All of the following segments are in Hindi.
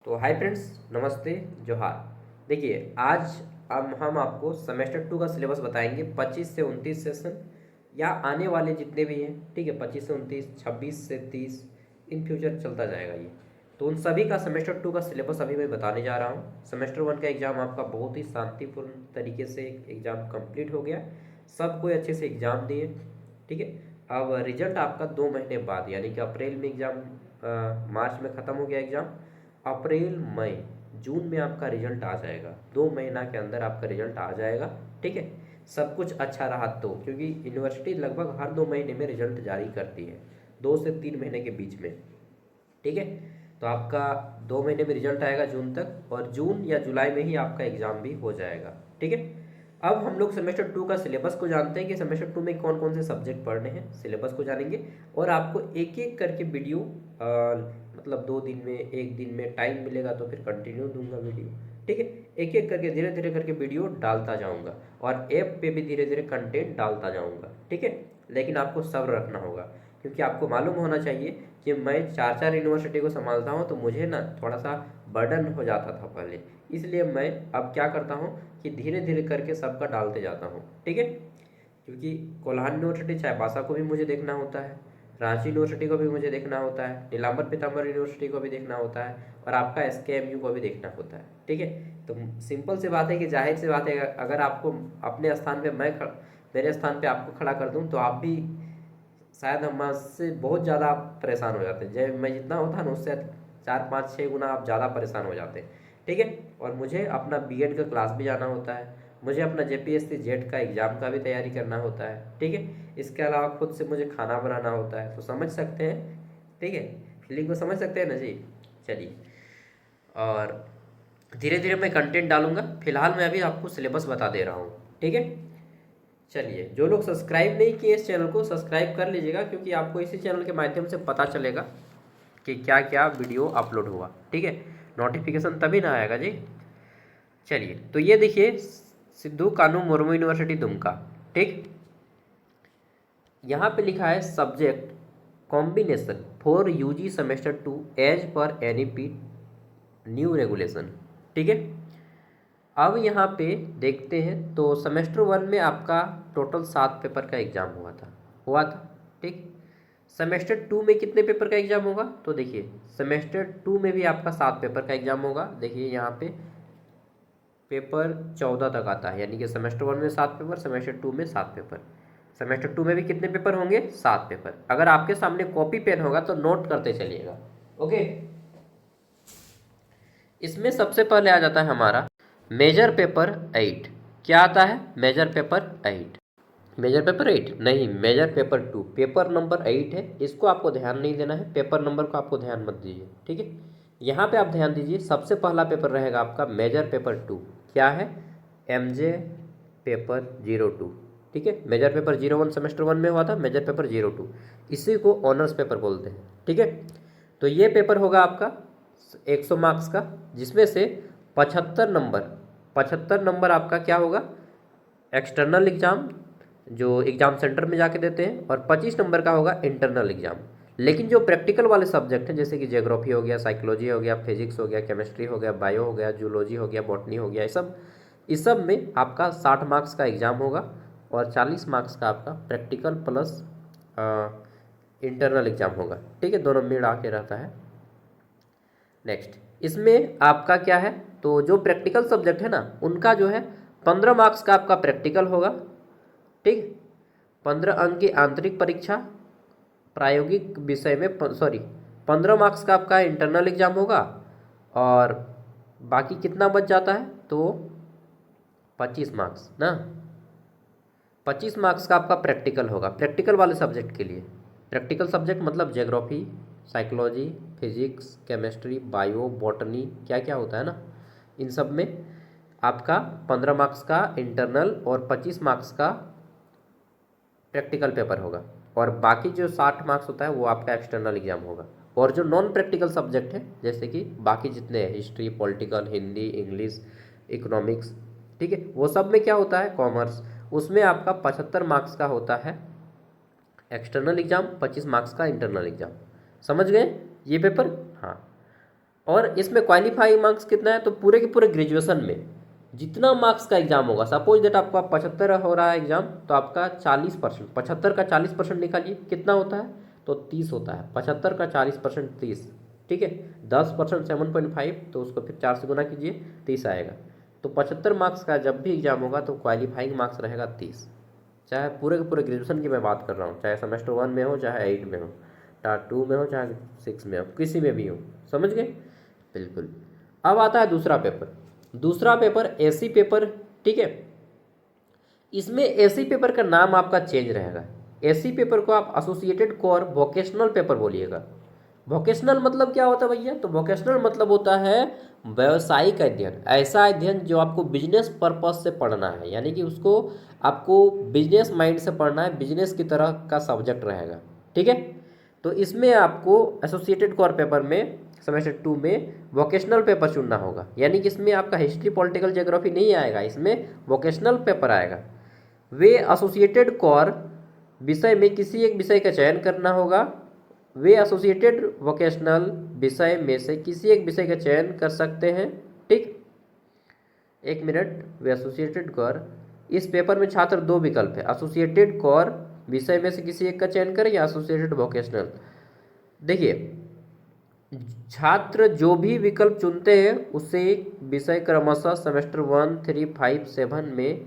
तो हाय फ्रेंड्स, नमस्ते, जोहार। देखिए, आज अब हम आपको सेमेस्टर 2 का सिलेबस बताएंगे। 25 से 29 सेशन या आने वाले जितने भी हैं, ठीक है, 25 से 29, 26 से 30, इन फ्यूचर चलता जाएगा ये। तो उन सभी का सेमेस्टर 2 का सिलेबस अभी मैं बताने जा रहा हूँ। सेमेस्टर 1 का एग्ज़ाम आपका बहुत ही शांतिपूर्ण तरीके से एग्ज़ाम कंप्लीट हो गया। सब कोई अच्छे से एग्ज़ाम दिए, ठीक है। अब रिजल्ट आपका 2 महीने बाद, यानी कि अप्रैल में एग्ज़ाम, मार्च में ख़त्म हो गया एग्ज़ाम। अप्रैल, मई, जून में आपका रिजल्ट आ जाएगा। 2 महीना के अंदर आपका रिजल्ट आ जाएगा, ठीक है। सब कुछ अच्छा रहा तो, क्योंकि यूनिवर्सिटी लगभग हर 2 महीने में रिजल्ट जारी करती है, 2 से 3 महीने के बीच में, ठीक है। तो आपका 2 महीने में रिजल्ट आएगा जून तक, और जून या जुलाई में ही आपका एग्ज़ाम भी हो जाएगा, ठीक है। अब हम लोग सेमेस्टर 2 का सिलेबस को जानते हैं कि सेमेस्टर 2 में कौन कौन से सब्जेक्ट पढ़ने हैं। सिलेबस को जानेंगे और आपको एक एक करके वीडियो, मतलब 2 दिन में, 1 दिन में टाइम मिलेगा तो फिर कंटिन्यू दूंगा वीडियो, ठीक है। एक एक करके, धीरे धीरे करके वीडियो डालता जाऊंगा, और ऐप पे भी धीरे धीरे कंटेंट डालता जाऊंगा, ठीक है। लेकिन आपको सब्र रखना होगा, क्योंकि आपको मालूम होना चाहिए कि मैं 4 4 यूनिवर्सिटी को संभालता हूँ, तो मुझे ना थोड़ा सा बर्डन हो जाता था पहले। इसलिए मैं अब क्या करता हूँ कि धीरे धीरे करके सबका डालते जाता हूँ, ठीक है। क्योंकि कोल्हान यूनिवर्सिटी चाईबासा को भी मुझे देखना होता है, रांची यूनिवर्सिटी को भी मुझे देखना होता है, नीलांबर पीताम्बर यूनिवर्सिटी को भी देखना होता है, और आपका SKMU को भी देखना होता है, ठीक है। तो सिंपल सी बात है कि जाहिर सी बात है, अगर आपको अपने स्थान पे मेरे स्थान पे आपको खड़ा कर दूं, तो आप भी शायद हमसे बहुत ज़्यादा परेशान हो जाते हैं। जब मैं जितना होता है ना, उससे 4 5 6 गुना आप ज़्यादा परेशान हो जाते हैं, ठीक है। और मुझे अपना B.Ed का क्लास भी जाना होता है, मुझे अपना JPSC जेट का एग्ज़ाम का भी तैयारी करना होता है, ठीक है। इसके अलावा खुद से मुझे खाना बनाना होता है, तो समझ सकते हैं, ठीक है। फीलिंग को समझ सकते हैं ना जी। चलिए, और धीरे धीरे मैं कंटेंट डालूंगा। फिलहाल मैं अभी आपको सिलेबस बता दे रहा हूँ, ठीक है। चलिए, जो लोग सब्सक्राइब नहीं किए इस चैनल को, सब्सक्राइब कर लीजिएगा, क्योंकि आपको इसी चैनल के माध्यम से पता चलेगा कि क्या क्या वीडियो अपलोड हुआ, ठीक है। नोटिफिकेशन तभी ना आएगा जी। चलिए, तो ये देखिए, सिद्धू कानू मुर्मू यूनिवर्सिटी दुमका, ठीक। यहाँ पे लिखा है subject combination for UG semester 2 as पर NEP न्यू रेगुलेशन, ठीक है। अब यहाँ पे देखते हैं, तो सेमेस्टर 1 में आपका टोटल 7 पेपर का एग्जाम हुआ था, ठीक। सेमेस्टर 2 में कितने पेपर का एग्जाम होगा, तो देखिए, सेमेस्टर 2 में भी आपका 7 पेपर का एग्जाम होगा। देखिए यहाँ पे पेपर 14 तक आता है, यानी कि सेमेस्टर 1 में 7 पेपर, सेमेस्टर 2 में 7 पेपर। सेमेस्टर 2 में भी कितने पेपर होंगे, 7 पेपर। अगर आपके सामने कॉपी पेन होगा तो नोट करते चलिएगा, ओके। इसमें सबसे पहले आ जाता है हमारा मेजर पेपर 8। क्या आता है, मेजर पेपर 8। मेजर पेपर 8 नहीं, मेजर पेपर 2, पेपर नंबर 8 है। इसको आपको ध्यान नहीं देना है, पेपर नंबर को आपको ध्यान मत दीजिए, ठीक है। यहाँ पे आप ध्यान दीजिए, सबसे पहला पेपर रहेगा आपका मेजर पेपर 2। क्या है, MJ पेपर 02, ठीक है। मेजर पेपर 01 सेमेस्टर 1 में हुआ था, मेजर पेपर 02, इसी को ऑनर्स पेपर बोलते हैं, ठीक है। तो ये पेपर होगा आपका 100 मार्क्स का, जिसमें से 75 नंबर आपका क्या होगा, एक्सटर्नल एग्जाम, जो एग्जाम सेंटर में जाके देते हैं, और 25 नंबर का होगा इंटरनल एग्जाम। लेकिन जो प्रैक्टिकल वाले सब्जेक्ट हैं, जैसे कि ज्योग्राफी हो गया, साइकोलॉजी हो गया, फिजिक्स हो गया, केमिस्ट्री हो गया, बायो हो गया, जूलॉजी हो गया, बॉटनी हो गया, इस सब में आपका 60 मार्क्स का एग्जाम होगा, और 40 मार्क्स का आपका प्रैक्टिकल प्लस इंटरनल एग्जाम होगा, ठीक है। दोनों मिला के रहता है। नेक्स्ट, इसमें आपका क्या है, तो जो प्रैक्टिकल सब्जेक्ट है ना, उनका जो है 15 मार्क्स का आपका प्रैक्टिकल होगा, ठीक। 15 अंक की आंतरिक परीक्षा, प्रायोगिक विषय में 15 मार्क्स का आपका इंटरनल एग्जाम होगा, और बाकी कितना बच जाता है, तो 25 मार्क्स ना, 25 मार्क्स का आपका प्रैक्टिकल होगा, प्रैक्टिकल वाले सब्जेक्ट के लिए। प्रैक्टिकल सब्जेक्ट मतलब geography, psychology, physics, chemistry, bio, botany, क्या क्या होता है ना, इन सब में आपका 15 मार्क्स का इंटरनल और 25 मार्क्स का प्रैक्टिकल पेपर होगा, और बाकी जो 60 मार्क्स होता है वो आपका एक्सटर्नल एग्जाम होगा। और जो नॉन प्रैक्टिकल सब्जेक्ट है, जैसे कि बाकी जितने हैं, history, political, Hindi, English, economics, ठीक है, वो सब में क्या होता है, कॉमर्स, उसमें आपका 75 मार्क्स का होता है एक्सटर्नल एग्जाम, 25 मार्क्स का इंटरनल एग्जाम। समझ गए ये पेपर, हाँ। और इसमें क्वालिफाइंग मार्क्स कितना है, तो पूरे के पूरे ग्रेजुएशन में जितना मार्क्स का एग्जाम होगा, सपोज दैट आपका 75 हो रहा है एग्जाम, तो आपका 40%, 75 का 40% निकालिए कितना होता है, तो 30 होता है। 75 का 40% 30, ठीक है। 10% 7.5, तो उसको फिर 4 से गुना कीजिए, 30 आएगा। तो 75 मार्क्स का जब भी एग्जाम होगा तो क्वालिफाइंग मार्क्स रहेगा 30, चाहे पूरे के पूरे ग्रेजुएशन की मैं बात कर रहा हूँ, चाहे सेमेस्टर 1 में हो, चाहे 8 में हो, चाहे 2 में हो, चाहे 6 में हो, किसी में भी हो, समझ गए, बिल्कुल। अब आता है दूसरा पेपर। दूसरा पेपर एसी पेपर, ठीक है। इसमें एसी पेपर का नाम आपका चेंज रहेगा। एसी पेपर को आप एसोसिएटेड कोर वोकेशनल पेपर बोलिएगा। वोकेशनल मतलब क्या होता है भैया, तो वोकेशनल मतलब होता है व्यवसायिक अध्ययन, ऐसा अध्ययन जो आपको बिजनेस पर्पस से पढ़ना है, यानी कि उसको आपको बिजनेस माइंड से पढ़ना है, बिजनेस की तरह का सब्जेक्ट रहेगा, ठीक है। तो इसमें आपको एसोसिएटेड कोर पेपर में सेमेस्टर 2 में वोकेशनल पेपर चुनना होगा, यानी कि इसमें आपका हिस्ट्री पॉलिटिकल ज्योग्राफी नहीं आएगा, इसमें वोकेशनल पेपर आएगा। वे एसोसिएटेड कोर विषय में किसी एक विषय का चयन करना होगा। वे एसोसिएटेड वोकेशनल विषय में से किसी एक विषय का चयन कर सकते हैं, ठीक। एक मिनट, वे एसोसिएटेड कोर, इस पेपर में छात्र दो विकल्प है, एसोसिएटेड कोर विषय में से किसी एक का चयन करें या एसोसिएटेड वोकेशनल। देखिए, छात्र जो भी विकल्प चुनते हैं उसे विषय क्रमशः सेमेस्टर 1, 3, 5, 7 में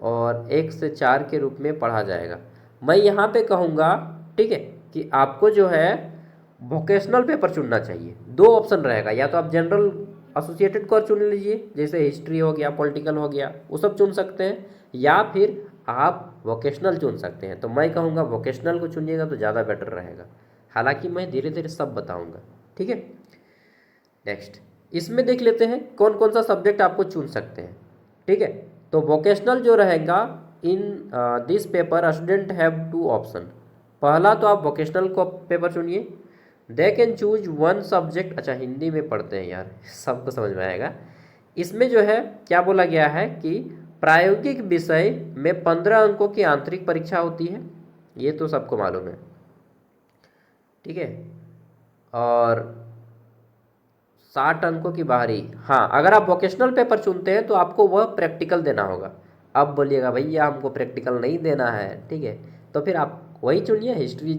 और 1 से 4 के रूप में पढ़ा जाएगा। मैं यहाँ पे कहूँगा, ठीक है, कि आपको जो है वोकेशनल पेपर चुनना चाहिए। दो ऑप्शन रहेगा, या तो आप जनरल एसोसिएटेड कोर चुन लीजिए, जैसे हिस्ट्री हो गया, पॉलिटिकल हो गया, वो सब चुन सकते हैं, या फिर आप वोकेशनल चुन सकते हैं। तो मैं कहूँगा वोकेशनल को चुनिएगा तो ज़्यादा बेटर रहेगा, हालांकि मैं धीरे धीरे सब बताऊँगा, ठीक है। नेक्स्ट, इसमें देख लेते हैं कौन कौन सा सब्जेक्ट आपको चुन सकते हैं, ठीक है। तो वोकेशनल जो रहेगा, in this paper student have two option. पहला तो आप वोकेशनल को पेपर चुनिए, they can choose one subject. अच्छा, हिंदी में पढ़ते हैं यार, सबको समझ में आएगा। इसमें जो है क्या बोला गया है कि प्रायोगिक विषय में 15 अंकों की आंतरिक परीक्षा होती है, ये तो सबको मालूम है, ठीक है। और 60 अंकों की बाहरी। हाँ, अगर आप वोकेशनल पेपर चुनते हैं तो आपको वह प्रैक्टिकल देना होगा। अब बोलिएगा भैया हमको प्रैक्टिकल नहीं देना है, ठीक है, तो फिर आप वही चुनिए, हिस्ट्री,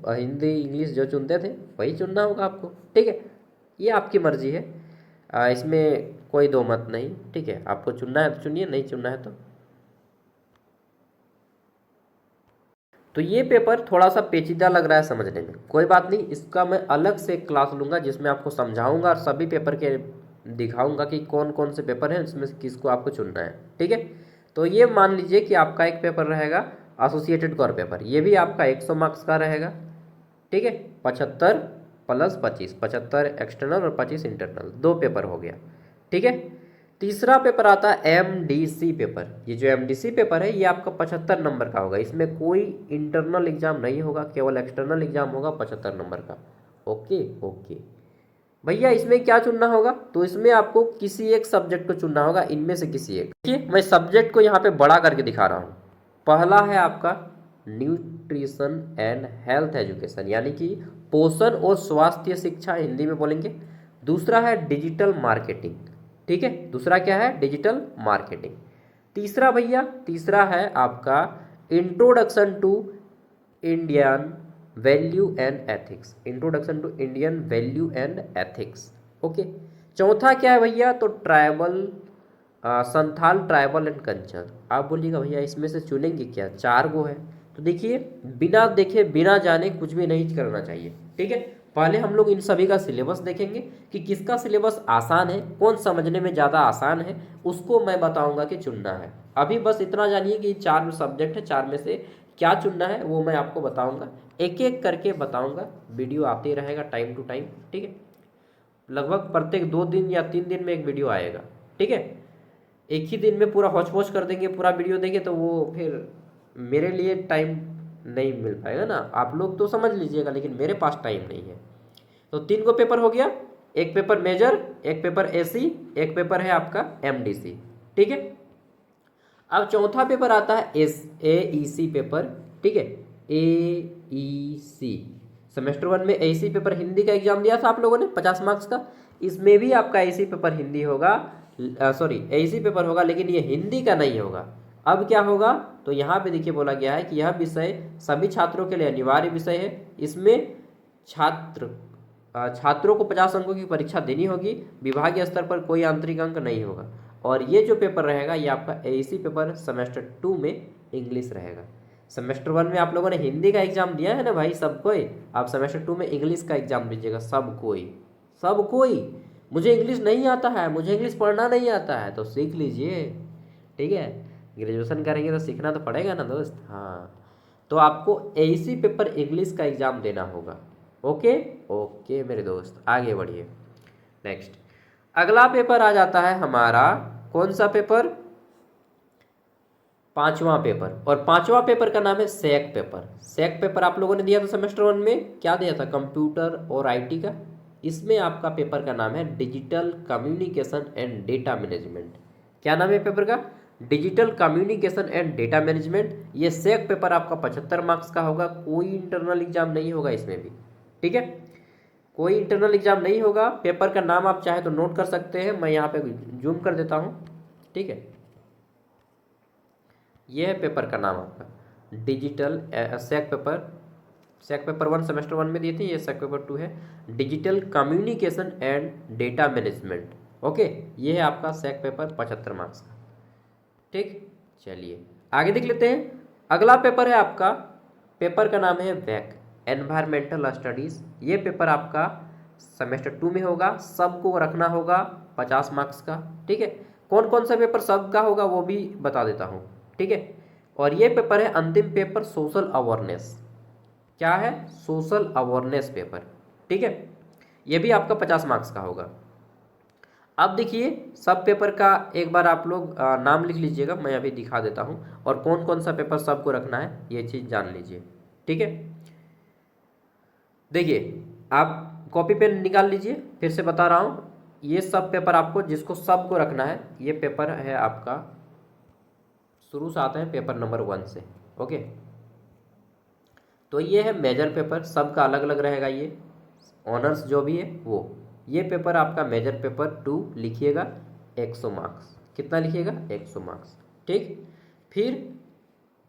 हिंदी, इंग्लिश जो चुनते थे वही चुनना होगा आपको, ठीक है। ये आपकी मर्जी है, इसमें कोई दो मत नहीं, ठीक है। आपको चुनना है तो चुनिए, नहीं चुनना है तो ये पेपर थोड़ा सा पेचीदा लग रहा है समझने में, कोई बात नहीं, इसका मैं अलग से क्लास लूँगा जिसमें आपको समझाऊंगा और सभी पेपर के दिखाऊंगा कि कौन कौन से पेपर हैं, इसमें से किसको आपको चुनना है, ठीक है। तो ये मान लीजिए कि आपका एक पेपर रहेगा एसोसिएटेड कोर पेपर, ये भी आपका 100 मार्क्स का रहेगा, ठीक है। 75 प्लस 25, 75 एक्सटर्नल और 25 इंटरनल, दो पेपर हो गया, ठीक है। तीसरा पेपर आता है एमडीसी पेपर। ये जो एमडीसी पेपर है ये आपका 75 नंबर का होगा, इसमें कोई इंटरनल एग्जाम नहीं होगा, केवल एक्सटर्नल एग्जाम होगा 75 नंबर का। ओके ओके भैया, इसमें क्या चुनना होगा, तो इसमें आपको किसी एक सब्जेक्ट को चुनना होगा, इनमें से किसी एक। देखिए, मैं सब्जेक्ट को यहाँ पे बड़ा करके दिखा रहा हूँ। पहला है आपका न्यूट्रिशन एंड हेल्थ एजुकेशन, यानी कि पोषण और स्वास्थ्य शिक्षा, हिंदी में बोलेंगे। दूसरा है डिजिटल मार्केटिंग, ठीक है, दूसरा क्या है, डिजिटल मार्केटिंग। तीसरा भैया, तीसरा है आपका introduction to Indian value and ethics, introduction to Indian value and ethics, okay. चौथा क्या है भैया, तो tribal, Santhal tribal and culture. आप बोलिएगा भैया इसमें से चुनेंगे क्या, 4 गो है। तो देखिए, बिना देखे बिना जाने कुछ भी नहीं करना चाहिए, ठीक है। पहले हम लोग इन सभी का सिलेबस देखेंगे कि किसका सिलेबस आसान है, कौन समझने में ज़्यादा आसान है, उसको मैं बताऊंगा कि चुनना है। अभी बस इतना जानिए कि 4 सब्जेक्ट है, 4 में से क्या चुनना है वो मैं आपको बताऊंगा, एक एक करके बताऊंगा, वीडियो आते रहेगा टाइम टू टाइम, ठीक है। लगभग प्रत्येक 2 दिन या 3 दिन में एक वीडियो आएगा, ठीक है। एक ही दिन में पूरा हौच पौच कर देंगे, पूरा वीडियो देंगे तो वो फिर मेरे लिए टाइम नहीं मिल पाएगा ना। आप लोग तो समझ लीजिएगा, लेकिन मेरे पास टाइम नहीं है। तो 3 को पेपर हो गया, एक पेपर मेजर, एक पेपर एसी, एक पेपर है आपका एमडीसी, ठीक है। अब चौथा पेपर आता है एईसी पेपर, ठीक है, एईसी। सेमेस्टर 1 में एईसी पेपर हिंदी का एग्जाम दिया था आप लोगों ने 50 मार्क्स का, इसमें भी आपका एसी पेपर हिंदी होगा, सॉरी एसी पेपर होगा, लेकिन ये हिंदी का नहीं होगा। अब क्या होगा, तो यहाँ पे देखिए बोला गया है कि यह विषय सभी छात्रों के लिए अनिवार्य विषय है। इसमें छात्रों को 50 अंकों की परीक्षा देनी होगी। विभागीय स्तर पर कोई आंतरिक अंक नहीं होगा। और ये जो पेपर रहेगा ये आपका एसी पेपर सेमेस्टर 2 में इंग्लिश रहेगा। सेमेस्टर 1 में आप लोगों ने हिंदी का एग्जाम दिया है ना भाई, सब कोई। आप सेमेस्टर 2 में इंग्लिश का एग्जाम दीजिएगा, सब कोई, सब कोई। मुझे इंग्लिश नहीं आता है, मुझे इंग्लिश पढ़ना नहीं आता है, तो सीख लीजिए, ठीक है। ग्रेजुएशन करेंगे तो सीखना तो पड़ेगा ना दोस्त। हाँ, तो आपको एसी पेपर इंग्लिश का एग्जाम देना होगा। ओके ओके मेरे दोस्त, आगे बढ़िए। नेक्स्ट अगला पेपर आ जाता है हमारा, कौन सा पेपर, पांचवा पेपर। और पांचवा पेपर का नाम है सैक पेपर। सैक पेपर आप लोगों ने दिया था सेमेस्टर 1 में, क्या दिया था, कंप्यूटर और आईटी का। इसमें आपका पेपर का नाम है digital communication and data management. क्या नाम है पेपर का, digital communication and data management. ये सैक पेपर आपका 75 मार्क्स का होगा। कोई इंटरनल एग्जाम नहीं होगा इसमें भी, ठीक है, कोई इंटरनल एग्जाम नहीं होगा। पेपर का नाम आप चाहे तो नोट कर सकते हैं, मैं यहाँ पे जूम कर देता हूँ, ठीक है। यह है पेपर का नाम आपका, digital SEC paper. SEC paper 1 semester 1 में दिए थे, ये सैक पेपर 2 है, digital communication and data management. Okay, ये है आपका सैक पेपर 75 मार्क्स का, ठीक। चलिए आगे देख लेते हैं। अगला पेपर है आपका, पेपर का नाम है वैक, एनवायरमेंटल स्टडीज। ये पेपर आपका सेमेस्टर 2 में होगा, सबको रखना होगा 50 मार्क्स का, ठीक है। कौन कौन सा पेपर सबका होगा वो भी बता देता हूँ, ठीक है। और ये पेपर है अंतिम पेपर, सोशल अवेयरनेस। क्या है, सोशल अवेयरनेस पेपर, ठीक है। ये भी आपका 50 मार्क्स का होगा। अब देखिए सब पेपर का एक बार आप लोग नाम लिख लीजिएगा, मैं अभी दिखा देता हूँ। और कौन कौन सा पेपर सबको रखना है ये चीज़ जान लीजिए, ठीक है। देखिए आप कॉपी पेन निकाल लीजिए, फिर से बता रहा हूँ, ये सब पेपर आपको जिसको सबको रखना है, ये पेपर है आपका, शुरू से आते हैं पेपर नंबर 1 से, ओके। तो ये है मेजर पेपर, सबका अलग अलग रहेगा। ये ऑनर्स जो भी है वो, ये पेपर आपका मेजर पेपर 2 लिखिएगा, 100 मार्क्स। कितना लिखिएगा, 100 मार्क्स, ठीक। फिर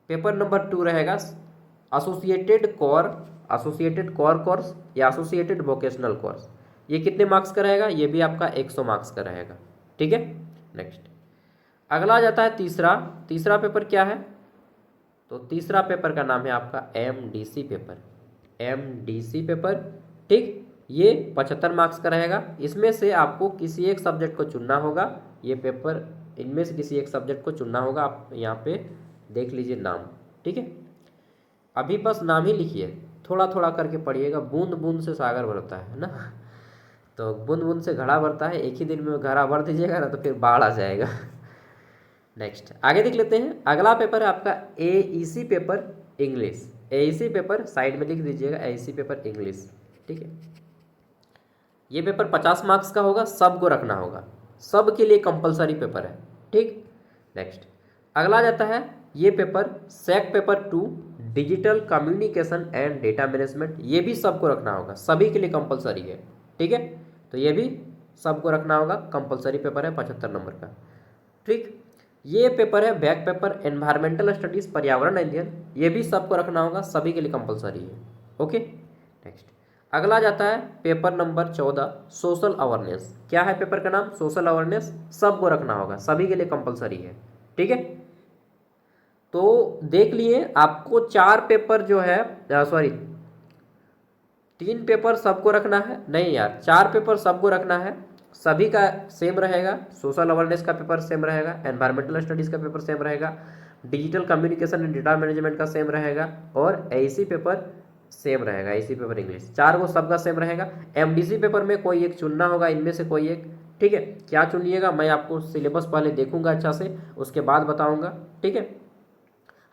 पेपर नंबर 2 रहेगा एसोसिएटेड कोर कोर्स या एसोसिएटेड वोकेशनल कोर्स। ये कितने मार्क्स का रहेगा, ये भी आपका 100 मार्क्स का रहेगा, ठीक है। नेक्स्ट अगला आ जाता है तीसरा पेपर क्या है, तो तीसरा पेपर का नाम है आपका एमडीसी पेपर, ठीक। ये 75 मार्क्स का रहेगा। इसमें से आपको किसी एक सब्जेक्ट को चुनना होगा। ये पेपर इनमें से किसी एक सब्जेक्ट को चुनना होगा, आप यहाँ पे देख लीजिए नाम, ठीक है। अभी बस नाम ही लिखिए, थोड़ा थोड़ा करके पढ़िएगा, बूंद बूंद से सागर भरता है ना। तो बूंद बूंद से घड़ा भरता है, एक ही दिन में घड़ा भर दीजिएगा ना तो फिर बाढ़ आ जाएगा। नेक्स्ट आगे देख लेते हैं। अगला पेपर है आपका AEC paper English. AEC paper side में लिख दीजिएगा, एईसी पेपर इंग्लिश, ठीक है। ये पेपर 50 मार्क्स का होगा, सबको रखना होगा, सब के लिए कंपलसरी पेपर है, ठीक। नेक्स्ट अगला जाता है ये paper SEC paper 2 digital communication and data management. ये भी सबको रखना होगा, सभी के लिए कंपलसरी है, ठीक है। तो ये भी सबको रखना होगा, कंपलसरी पेपर है 75 नंबर का, ठीक। ये पेपर है बैक पेपर एनवायरमेंटल स्टडीज, पर्यावरण अध्ययन। ये भी सबको रखना होगा, सभी के लिए कंपलसरी है, ओके। नेक्स्ट अगला जाता है पेपर नंबर 14 सोशल अवेयरनेस। क्या है पेपर का नाम, सोशल अवेयरनेस। सबको रखना होगा, सभी के लिए कंपलसरी है, ठीक है। तो देख लिए आपको 4 पेपर जो है, सॉरी 3 पेपर सबको रखना है, नहीं यार 4 पेपर सबको रखना है, सभी का सेम रहेगा। सोशल अवेयरनेस का पेपर सेम रहेगा, एनवायरमेंटल स्टडीज़ का पेपर सेम रहेगा, digital communication and data management का सेम रहेगा, और एसी पेपर सेम रहेगा, एसी पेपर इंग्लिश। 4 वो सबका सेम रहेगा। एमडीसी पेपर में कोई एक चुनना होगा, इनमें से कोई एक, ठीक है। क्या चुनिएगा मैं आपको सिलेबस पहले देखूंगा अच्छा से, उसके बाद बताऊंगा, ठीक है।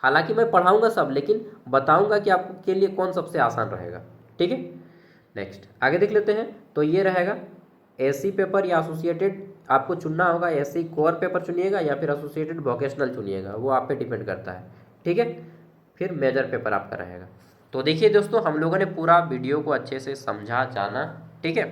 हालांकि मैं पढ़ाऊंगा सब, लेकिन बताऊंगा कि आपके के लिए कौन सबसे आसान रहेगा, ठीक है। नेक्स्ट आगे देख लेते हैं। तो ये रहेगा एसी पेपर या एसोसिएटेड, आपको चुनना होगा, एसी कोर पेपर चुनिएगा या फिर एसोसिएटेड वोकेशनल चुनिएगा, वो आप पे डिपेंड करता है, ठीक है। फिर मेजर पेपर आपका रहेगा। तो देखिए दोस्तों, हम लोगों ने पूरा वीडियो को अच्छे से समझा जाना, ठीक है।